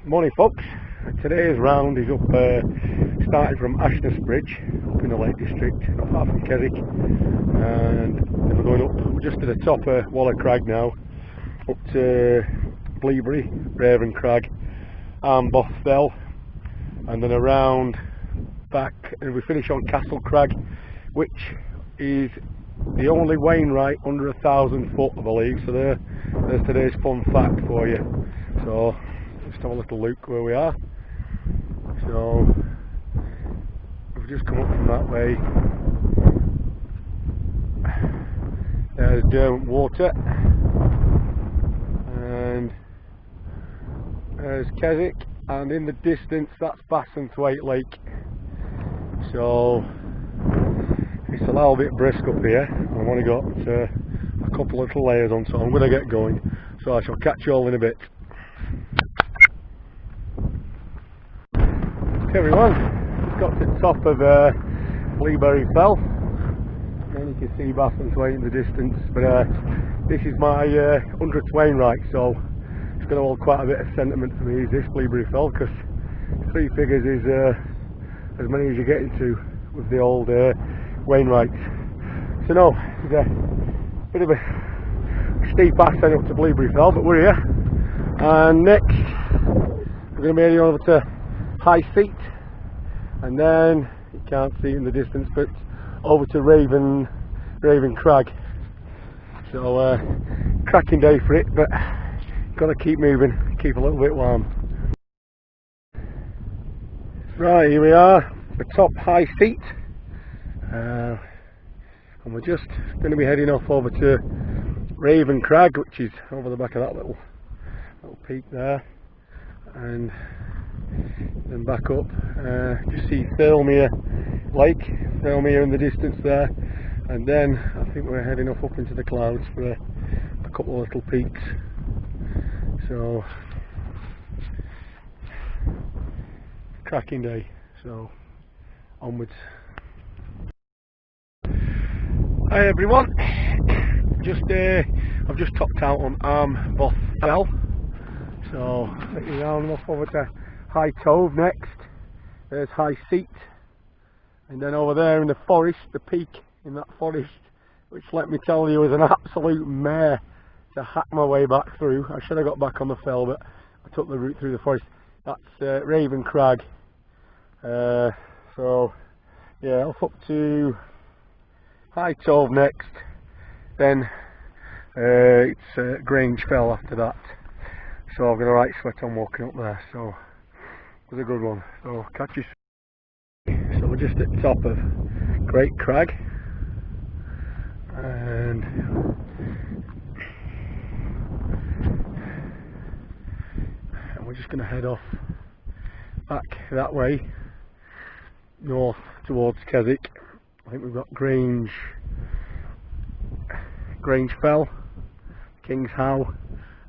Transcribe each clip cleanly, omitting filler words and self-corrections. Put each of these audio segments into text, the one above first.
Morning folks, today's round is up starting from Ashness Bridge up in the Lake District, not far from Keswick, and then we're going up just to the top of Waller Crag now, up to Bleaberry, Raven Crag, Armboth Fell, and then around back, and we finish on Castle Crag, which is the only Wainwright under 1,000 foot, I believe. So there's today's fun fact for you. So just have a little look where we are. So we've just come up from that way. There's Derwent Water, and there's Keswick, and in the distance that's Bassenthwaite Lake. So it's a little bit brisk up here. I've only got a couple of little layers on, so I'm going to get going. So I shall catch you all in a bit. Okay everyone, just got to the top of Bleaberry Fell, and you can see Bassenthwaite in the distance, but this is my 100th Wainwright, so it's going to hold quite a bit of sentiment for me, is this Bleaberry Fell, because 3 figures is as many as you get into with the old Wainwrights. So no, it's a bit of a steep ascent up to Bleaberry Fell, but we're here, and next we're going to be heading over to High Seat, and then you can't see it in the distance, but over to Raven Crag. So cracking day for it, but got to keep moving, keep a little bit warm. Right, here we are, the top High Seat, and we're just going to be heading off over to Raven Crag, which is over the back of that little peak there, and then back up. Just see Thirlmere Lake, Thirlmere in the distance there, and then I think we're heading up into the clouds for a couple of little peaks. So cracking day, so onwards. Hi everyone, I've just topped out on Armboth Fell, so taking round off over to High Tove next. There's High Seat, and then over there in the forest, the peak in that forest, which let me tell you is an absolute mare to hack my way back through. I should have got back on the fell, but I took the route through the forest. That's Raven Crag. So yeah, off up to High Tove next, then it's Grange Fell after that. So I've got a right sweat on walking up there, so it was a good one. So catch you soon. So we're just at the top of Great Crag, and we're just going to head off back that way north towards Keswick. I think we've got Grange Fell, King's How,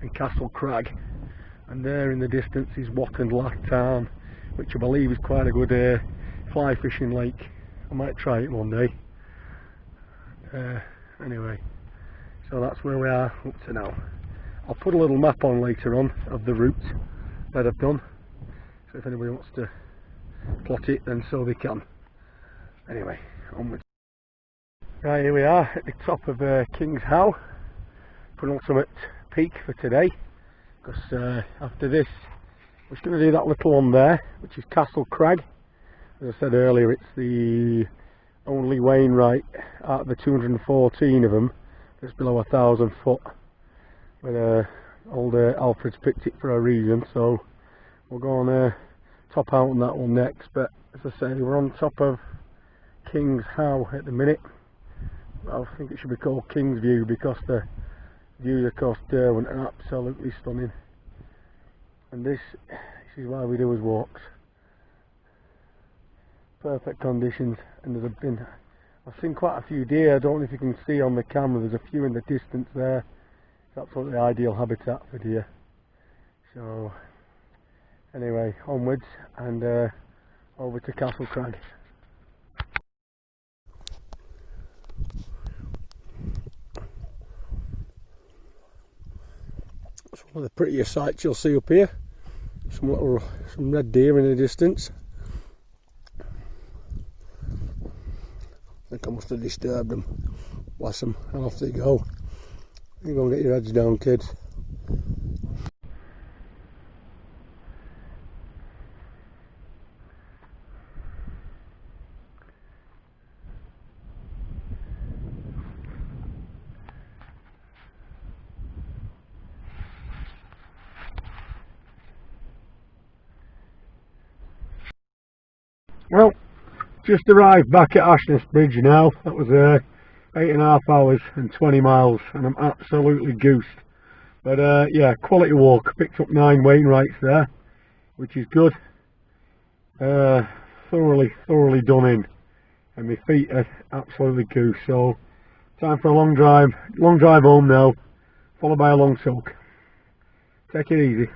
and Castle Crag, and there in the distance is Watton Loch Tarn, which I believe is quite a good fly fishing lake. I might try it one day. Anyway, so that's where we are up to now. I'll put a little map on later on of the route that I've done, so if anybody wants to plot it, then so they can. Anyway, onwards. Right, here we are at the top of King's How, penultimate peak for today, because after this we're just going to do that little one there, which is Castle Crag. As I said earlier, it's the only Wainwright out of the 214 of them that's below 1,000 foot, but old Alfred's picked it for a reason, so we'll go on top out on that one next. But as I say, we're on top of King's How at the minute. I think it should be called King's View, because the views across Derwent are absolutely stunning, and this is why we do his walks. Perfect conditions, and I've seen quite a few deer. I don't know if you can see on the camera, there's a few in the distance there. It's absolutely ideal habitat for deer. So anyway, onwards, and over to Castle Crag. It's one of the prettiest sights you'll see up here. some red deer in the distance. I think I must have disturbed them. Bless them, and off they go. You go and get your heads down, kids. Well, just arrived back at Ashness Bridge now. That was 8.5 hours and 20 miles, and I'm absolutely goosed. But yeah, quality walk. Picked up 9 Wainwrights there, which is good. Thoroughly done in, and my feet are absolutely goosed. So time for a long drive home now, followed by a long soak. Take it easy.